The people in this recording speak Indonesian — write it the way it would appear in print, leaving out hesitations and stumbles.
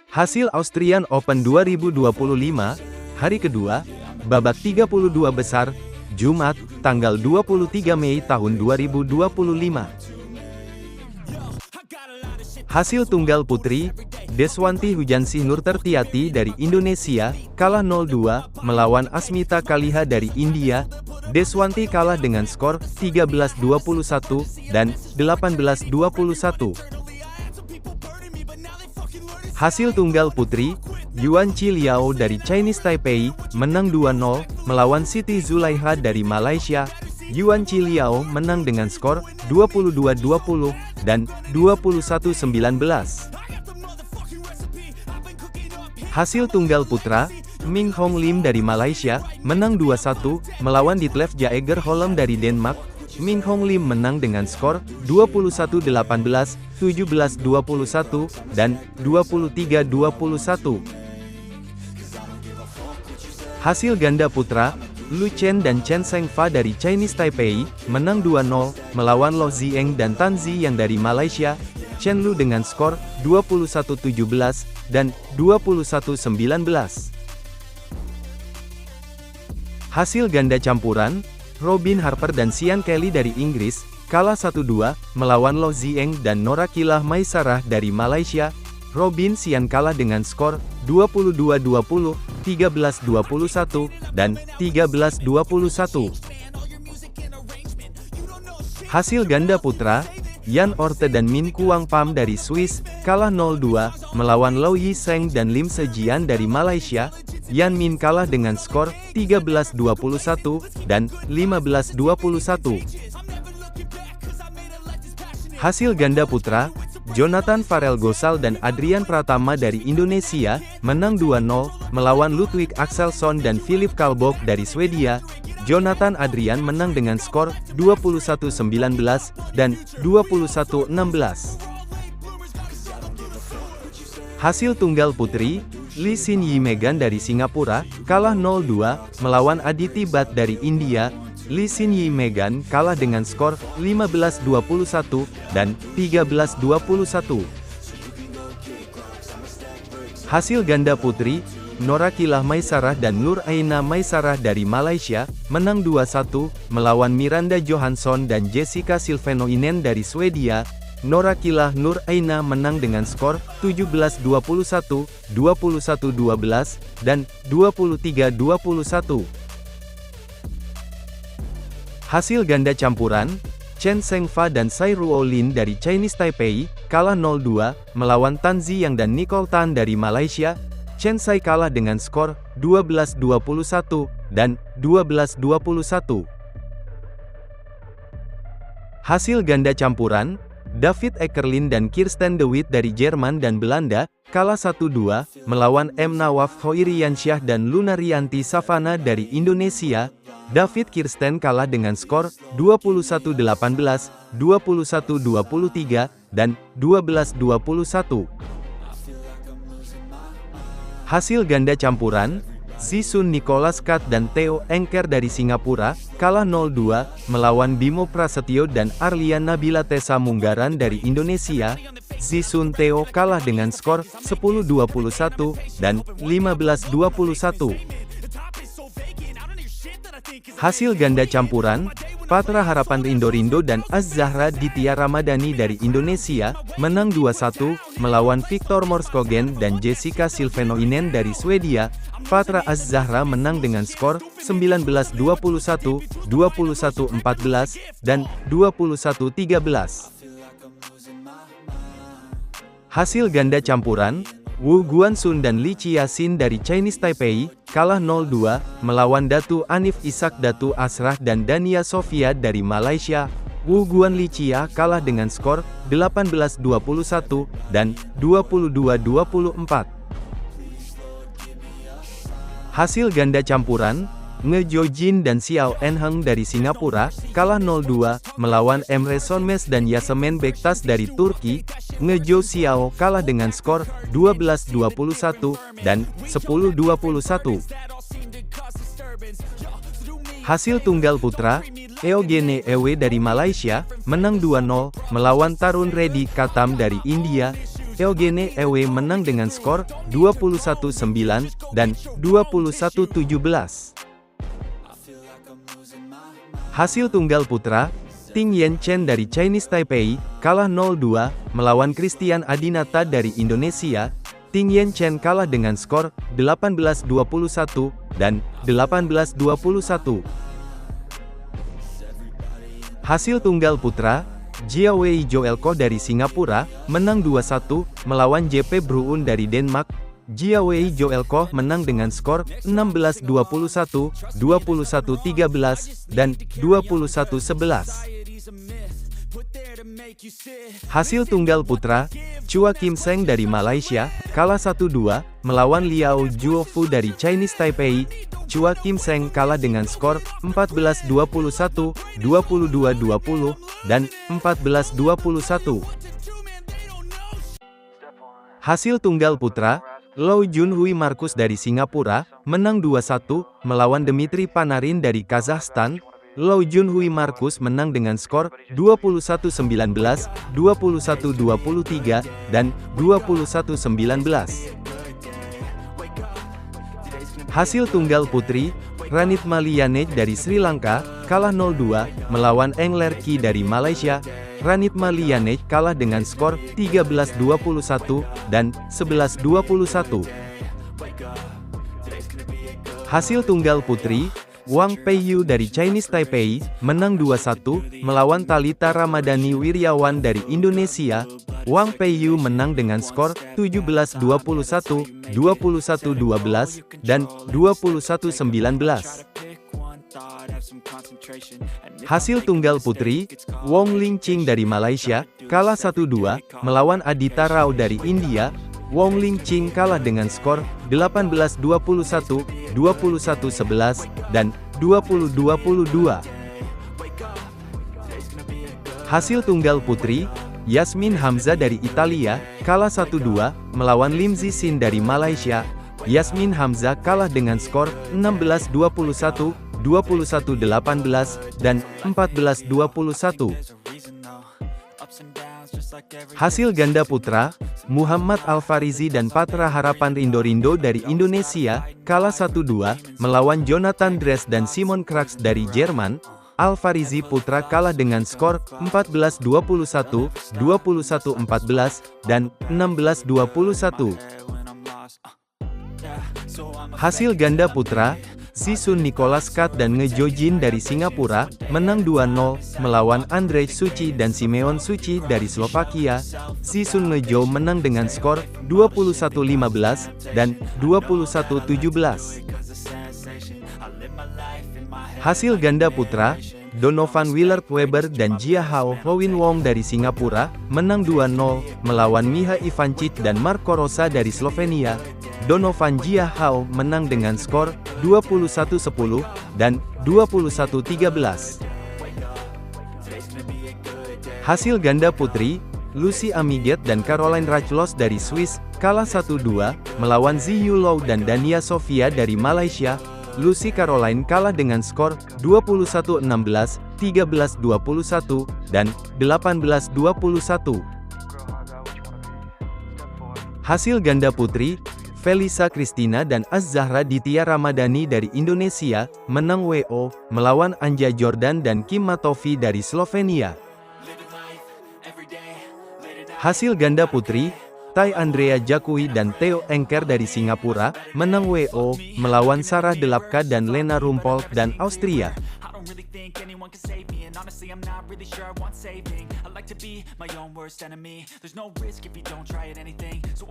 Hasil Austrian Open 2025, hari kedua, babak 32 besar, Jumat, tanggal 23 Mei tahun 2025. Hasil tunggal putri, Deswanti Hujansih Nur Tertiati dari Indonesia, kalah 0-2, melawan Asmita Kaliha dari India. Deswanti kalah dengan skor 13-21, dan 18-21. Hasil tunggal putri, Yuan Chi Liao dari Chinese Taipei, menang 2-0, melawan Siti Zulaiha dari Malaysia. Yuan Chi Liao menang dengan skor 22-20, dan 21-19. Hasil tunggal putra, Ming Hong Lim dari Malaysia, menang 2-1, melawan Ditlev Jaeger Holm dari Denmark. Ming Hong Lim menang dengan skor 21-18, 17-21, dan 23-21. Hasil ganda putra, Lu Chen dan Chen Zhengfa dari Chinese Taipei, menang 2-0, melawan Lo Zieng dan Tan Ziyang dari Malaysia. Chen Lu dengan skor 21-17, dan 21-19. Hasil ganda campuran, Robin Harper dan Sian Kelly dari Inggris, kalah 1-2, melawan Lo Zieng dan Norakilah Maisarah dari Malaysia. Robin Sian kalah dengan skor 22-20, 13-21, dan 13-21. Hasil ganda putra, Yan Orte dan Min Kuang Pham dari Swiss, kalah 0-2, melawan Lau Yiseng dan Lim Sejian dari Malaysia. Yan Min kalah dengan skor 13-21, dan 15-21. Hasil ganda putra, Jonathan Farel Gosal dan Adrian Pratama dari Indonesia, menang 2-0, melawan Ludwig Axelsson dan Philip Kalbok dari Swedia. Jonathan Adrian menang dengan skor 21-19, dan 21-16. Hasil tunggal putri, Lee Sin Yi Megan dari Singapura, kalah 0-2, melawan Aditi Bhatt dari India. Lee Sin Yi Megan kalah dengan skor 15-21, dan 13-21. Hasil ganda putri, Norakilah Maisarah dan Nur Aina Maisarah dari Malaysia, menang 2-1, melawan Miranda Johansson dan Jessica Silvenoinen dari Swedia. Norakilah Nur Aina menang dengan skor 17-21, 21-12, dan 23-21. Hasil ganda campuran, Chen Zhengfa dan Sai Ruo Lin dari Chinese Taipei, kalah 0-2, melawan Tan Ziyang dan Nicole Tan dari Malaysia. Chen Sai kalah dengan skor 12-21, dan 12-21. Hasil ganda campuran, David Eckerlin dan Kirsten de Wit dari Jerman dan Belanda, kalah 1-2, melawan M. Nawaf Khoiriansyah dan Lunarianti Savana dari Indonesia. David Kirsten kalah dengan skor 21-18, 21-23, dan 12-21. Hasil ganda campuran, Zisun Nicholas Kat dan Theo Engker dari Singapura, kalah 0-2, melawan Bimo Prasetyo dan Arlian Nabila Tessa Munggaran dari Indonesia. Zisun Theo kalah dengan skor 10-21, dan 15-21. Hasil ganda campuran, Patra Harapan Rindo dan Az-Zahra Ditya Ramadhani dari Indonesia, menang 2-1, melawan Victor Morskogen dan Jessica Silvenoinen dari Swedia. Patra Az-Zahra menang dengan skor 19-21, 21-14, dan 21-13. Hasil ganda campuran, Wu Guanxun dan Li Qiaxin dari Chinese Taipei, kalah 0-2, melawan Datu Anif Ishak Datu Asrah dan Dania Sofia dari Malaysia. Wu Guan Li Chia kalah dengan skor 18-21, dan 22-24. Hasil ganda campuran, Nge Jo Jin dan Xiao Enheng dari Singapura, kalah 0-2, melawan Emre Sonmes dan Yasemen Bektas dari Turki. Nge Jo Xiao kalah dengan skor 12-21, dan 10-21. Hasil tunggal putra, Eugene Ewe dari Malaysia, menang 2-0, melawan Tarun Reddy Katam dari India. Eugene Ewe menang dengan skor 21-9 dan 21-17. Hasil tunggal putra, Ting Yen Chen dari Chinese Taipei, kalah 0-2, melawan Christian Adinata dari Indonesia. Ting Yen Chen kalah dengan skor 18-21 dan 18-21. Hasil tunggal putra, Jia Wei Joel Koh dari Singapura, menang 2-1, melawan JP Bruun dari Denmark. Jia Wei Joel Koh menang dengan skor 16-21, 21-13, dan 21-11. Hasil tunggal putra, Chua Kim Seng dari Malaysia, kalah 1-2, melawan Liao Juofu dari Chinese Taipei. Chua Kim Seng kalah dengan skor 14-21, 22-20, dan 14-21. Hasil tunggal putra, Lau Junhui Markus dari Singapura, menang 2-1, melawan Dmitry Panarin dari Kazakhstan. Lau Junhui Markus menang dengan skor 21-19, 21-23, dan 21-19. Hasil tunggal putri, Ranitma Lianej dari Sri Lanka, kalah 0-2, melawan Eng Lerki dari Malaysia. Ranitma Lianej kalah dengan skor 13-21, dan 11-21. Hasil tunggal putri, Wang Peiyu dari Chinese Taipei, menang 2-1, melawan Thalita Ramadhani Wiryawan dari Indonesia. Wang Peiyu menang dengan skor 17-21, 21-12, dan 21-19. Hasil tunggal putri, Wong Ling Ching dari Malaysia, kalah 1-2, melawan Adita Rao dari India. Wong Ling Ching kalah dengan skor 18-21, 21-11, dan 20-22. Hasil tunggal putri, Yasmin Hamza dari Italia, kalah 1-2, melawan Lim Zixin dari Malaysia. Yasmin Hamza kalah dengan skor 16-21, 21-18, dan 14-21. Hasil ganda putra, Muhammad Al-Farizi dan Patra Harapan Rindo dari Indonesia, kalah 1-2, melawan Jonathan Dress dan Simon Krax dari Jerman. Al-Farizi putra kalah dengan skor 14-21, 21-14, dan 16-21. Hasil ganda putra, Zisun Nicholas Kat dan Nge Jojin dari Singapura, menang 2-0, melawan Andrej Suci dan Simeon Suci dari Slovakia. Zisun Nge Jo menang dengan skor 21-15, dan 21-17. Hasil ganda putra, Donovan Willard Weber dan Jia Hao Howin Wong dari Singapura, menang 2-0, melawan Miha Ivancic dan Marco Rosa dari Slovenia. Donovan Jia Hao menang dengan skor 21-10, dan 21-13. Hasil ganda putri, Lucy Amiget dan Caroline Rachlos dari Swiss, kalah 1-2, melawan Ziyu Lau dan Dania Sofia dari Malaysia. Lucy Caroline kalah dengan skor 21-16, 13-21, dan 18-21. Hasil ganda putri, Felisa Christina dan Az-Zahra Ditya Ramadhani dari Indonesia, menang WO, melawan Anja Jordan dan Kim Matovi dari Slovenia. Hasil ganda putri, Tai Andrea Jakui dan Theo Engker dari Singapura, menang WO, melawan Sarah Delapka dan Lena Rumpolk dan Austria.